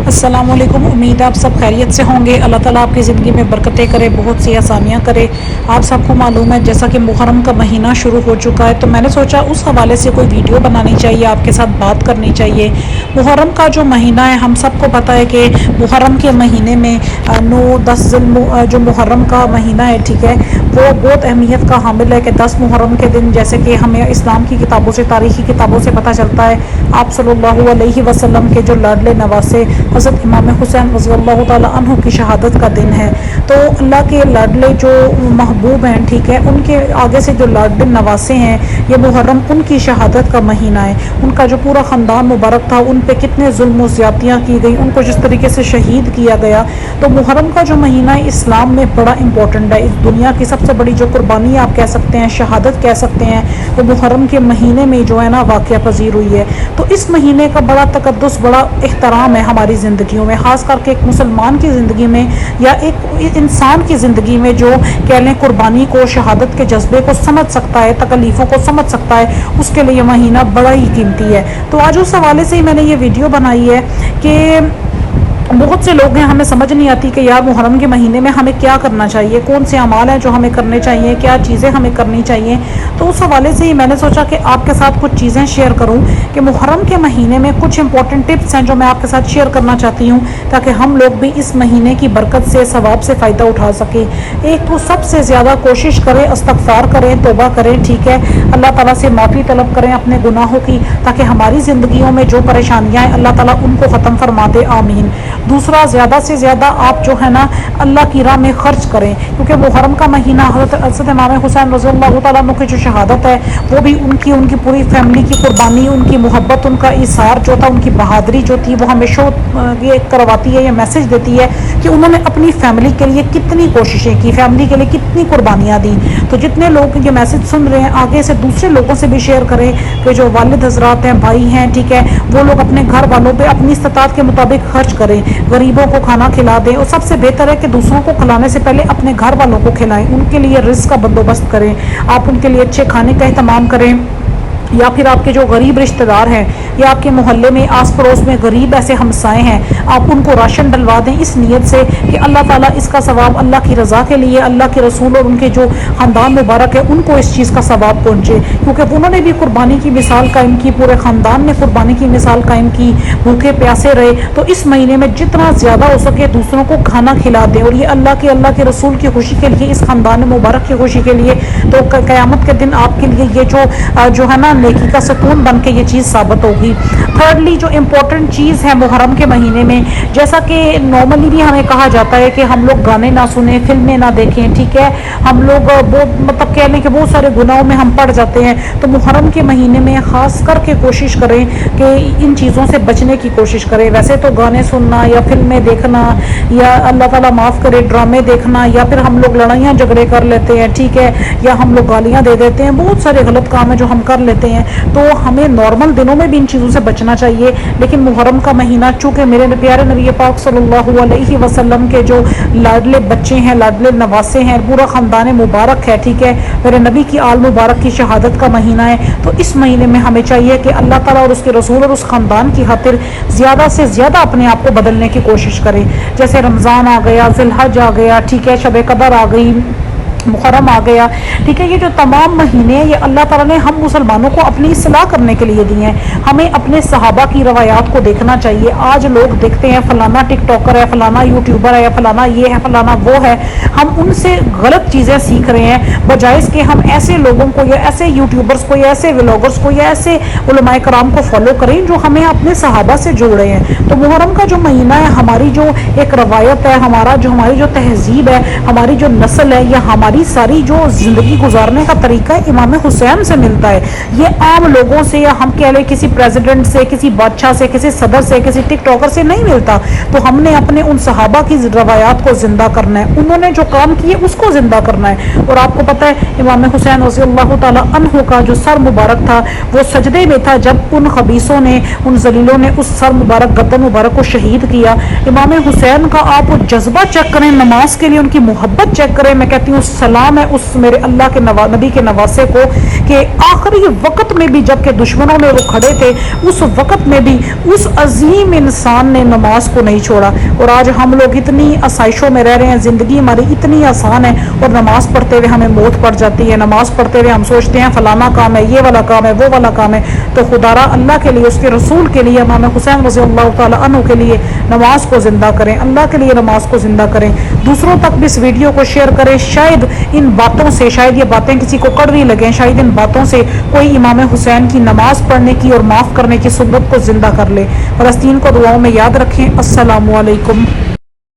अस्सलाम वालेकुम। उम्मीद आप सब खैरियत से होंगे। अल्लाह ताला आपकी ज़िंदगी में बरकतें करे, बहुत सी आसानियाँ करे। आप सबको मालूम है जैसा कि मुहर्रम का महीना शुरू हो चुका है, तो मैंने सोचा उस हवाले से कोई वीडियो बनानी चाहिए, आपके साथ बात करनी चाहिए। मुहर्रम का जो महीना है, हम सबको पता है कि मुहर्रम के महीने में 9-10 जो मुहर्रम का महीना है, ठीक है, वो बहुत अहमियत का हामिल है कि 10 मुहर्रम के दिन, जैसे कि हमें इस्लाम की किताबों से, तारीख़ी किताबों से पता चलता है, आप सल्लल्लाहु अलैहि वसल्लम के जो लाडले नवासे हज़रत इमाम हुसैन रज़ियल्लाहु ताला अन्हु की शहादत का दिन है। तो अल्लाह के लाडले जो महबूब हैं, ठीक है, उनके आगे से जो लाडले नवासे हैं, ये मुहर्रम उनकी शहादत का महीना है। उनका जो पूरा ख़ानदान मुबारक था, उन पे कितने जुल्म व ज़्यादतियाँ की गई, उनको जिस तरीके से शहीद किया गया। तो मुहर्रम का जो महीना है इस्लाम में बड़ा इंपॉर्टेंट है। इस दुनिया की सबसे बड़ी जो कुर्बानी आप कह सकते हैं, शहादत कह सकते हैं, वो मुहर्रम के महीने में जो है ना वाक़या पजीर हुई है। तो इस महीने का बड़ा तकद्दुस, बड़ा एहतराम है हमारी ज़िंदगियों में, ख़ास करके एक मुसलमान की ज़िंदगी में या एक इंसान की ज़िंदगी में जो कह लें कुर्बानी को, शहादत के जज्बे को समझ सकता है, तकलीफ़ों को समझ सकता है, उसके लिए महीना बड़ा ही कीमती है। तो आज उस हवाले से ही मैंने ये वीडियो बनाई है कि बहुत से लोग हैं, हमें समझ नहीं आती कि यार मुहर्रम के महीने में हमें क्या करना चाहिए, कौन से अमाल हैं जो हमें करने चाहिए, क्या चीज़ें हमें करनी चाहिए। तो उस हवाले से ही मैंने सोचा कि आपके साथ कुछ चीज़ें शेयर करूं कि मुहर्रम के महीने में कुछ इंपॉर्टेंट टिप्स हैं जो मैं आपके साथ शेयर करना चाहती हूं, ताकि हम लोग भी इस महीने की बरकत से, सवाब से फ़ायदा उठा सकें। एक तो सबसे ज़्यादा कोशिश करें, इस्तग़फ़ार करें, तौबा करें, ठीक है, अल्लाह ताला से माफ़ी तलब करें अपने गुनाहों की, ताकि हमारी ज़िंदगियों में जो परेशानियाँ हैं अल्लाह ताला उनको ख़त्म फरमा दे, आमीन। दूसरा, ज़्यादा से ज़्यादा आप जो है ना अल्लाह की राह में ख़र्च करें, क्योंकि मुहर्रम का महीना हज़रत इमाम हुसैन रज़ियल्लाहु ताला अन्हु की जो शहादत है, वो भी उनकी पूरी फैमिली की कुर्बानी, उनकी मोहब्बत, उनका इसार जो था, उनकी बहादुरी जो थी, वो हमें शो ये करवाती है, ये मैसेज देती है कि उन्होंने अपनी फैमिली के लिए कितनी कोशिशें की, फैमिली के लिए कितनी कुर्बानियाँ दी। तो जितने लोग ये मैसेज सुन रहे हैं, आगे से दूसरे लोगों से भी शेयर करें कि जो वालिद हज़रात हैं, भाई हैं, ठीक है, वो लोग अपने घर वालों पे अपनी इस्तात के मुताबिक खर्च करें, गरीबों को खाना खिला दें, और सबसे बेहतर है कि दूसरों को खिलाने से पहले अपने घर वालों को खिलाएं, उनके लिए रिज़्क़ का बंदोबस्त करें, आप उनके लिए अच्छे खाने का एहतमाम करें। या फिर आपके जो गरीब रिश्तेदार हैं या आपके मोहल्ले में आस पड़ोस में गरीब ऐसे हमसाए हैं, आप उनको राशन डलवा दें इस नीयत से कि अल्लाह ताला इसका सवाब अल्लाह की रज़ा के लिए, अल्लाह के रसूल और उनके जो ख़ानदान मुबारक है उनको इस चीज़ का सवाब पहुँचे, क्योंकि उन्होंने भी कुर्बानी की मिसाल कायम की, पूरे ख़ानदान ने कुर्बानी की मिसाल कायम की, भूखे प्यासे रहे। तो इस महीने में जितना ज़्यादा हो सके दूसरों को खाना खिला दें, और ये अल्लाह के रसूल की खुशी के लिए, इस ख़ानदान मुबारक की खुशी के लिए, तो क़यामत के दिन आपके लिए ये जो है ना नेकी का सुकून बन के ये चीज़ साबित होगी। थर्डली, जो इम्पोर्टेंट चीज़ है मुहर्रम के महीने में, जैसा कि नॉर्मली भी हमें कहा जाता है कि हम लोग गाने ना सुने, फिल्में ना देखें, ठीक है, हम लोग बहुत मतलब कह लें कि बहुत सारे गुनाहों में हम पड़ जाते हैं। तो मुहर्रम के महीने में ख़ास करके कोशिश करें कि इन चीज़ों से बचने की कोशिश करें। वैसे तो गाने सुनना या फिल्में देखना या अल्लाह ताला माफ़ करे ड्रामे देखना, या फिर हम लोग लड़ाइयाँ झगड़े कर लेते हैं, ठीक है, या हम लोग गालियाँ दे देते हैं, बहुत सारे गलत काम है जो हम कर लेते हैं। तो हमें नॉर्मल दिनों में भी इन चीज़ों से बचना चाहिए, लेकिन मुहर्रम का महीना चूँकि मेरे प्यारे नबी पाक सल्लल्लाहु अलैहि वसल्लम के जो लाडले बच्चे हैं, लाडले नवासे हैं, पूरा ख़ानदान मुबारक है, ठीक है, मेरे नबी की आल मुबारक की शहादत का महीना है। तो इस महीने में हमें चाहिए कि अल्लाह ताला और उसके रसूल और उस ख़ानदान की खातिर ज़्यादा से ज़्यादा अपने आप को बदलने की कोशिश करें। जैसे रमज़ान आ गया, ज़िलहज आ गया, ठीक है, शब कदर आ गई, मुहर्रम आ गया, ठीक है, ये जो तमाम महीने ये अल्लाह ताला ने हम मुसलमानों को अपनी इस्लाह करने के लिए दिए हैं। हमें अपने सहाबा की रवायात को देखना चाहिए। आज लोग देखते हैं फलाना टिकटॉकर है, फलाना यूट्यूबर है, फलाना ये है, फलाना वो है, हम उनसे गलत चीज़ें सीख रहे हैं, बजाय इसके हम ऐसे लोगों को या ऐसे यूट्यूबर्स को या ऐसे व्लॉगर्स को या ऐसे उलमाए कराम को फॉलो करें जो हमें अपने सहाबा से जोड़े हैं। तो मुहर्रम का जो महीना है, हमारी जो एक रवायत है, हमारी जो तहजीब है, हमारी जो नस्ल है, या हमारी सारी जो ज़िंदगी गुजारने का तरीका इमाम हुसैन से मिलता है। ये आम लोगों से या हम कह लें किसी प्रेसिडेंट से, किसी बादशाह से, किसी सदर से, किसी टिकटॉकर से नहीं मिलता। तो हमने अपने उन सहाबा की रवायात को ज़िंदा करना है, उन्होंने जो काम किए उसको ज़िंदा करना है। और आपको पता है इमाम हुसैन रज़ियल्लाहु ताला अन्हु का जो सर मुबारक था वो सजदे में था जब उन खबीसों ने, उन जलीलों ने उस सर मुबारक, गर्दन मुबारक को शहीद किया। इमाम हुसैन का आप जज्बा चेक करें, नमाज के लिए उनकी मोहब्बत चेक करें। मैं कहती हूँ सलाम है उस मेरे अल्लाह के नबी के नवासे को कि آخری وقت میں بھی جب کہ دشمنوں میں وہ کھڑے تھے اس وقت میں بھی اس عظیم انسان نے نماز کو نہیں چھوڑا. اور آج ہم لوگ اتنی آسائشوں میں رہ رہے ہیں, زندگی ہماری اتنی آسان ہے اور نماز پڑھتے ہوئے ہمیں موت پڑ جاتی ہے, نماز پڑھتے ہوئے ہم سوچتے ہیں فلانا کام ہے, یہ والا کام ہے, وہ والا کام ہے. تو خدا را اللہ کے لیے, اس کے رسول کے لیے, امام حسین رضی اللہ تعالیٰ عنہ کے لیے نماز کو زندہ کریں, اللہ کے لیے نماز کو زندہ کریں. دوسروں تک بھی اس ویڈیو کو شیئر کریں. شاید ان باتوں سے, شاید یہ باتیں کسی کو کڑوی لگیں, شاید ان باتوں سے کوئی امام حسین کی نماز پڑھنے کی اور معاف کرنے کی سنت کو زندہ کر لے. فلسطین کو دعاؤں میں یاد رکھیں. السلام علیکم.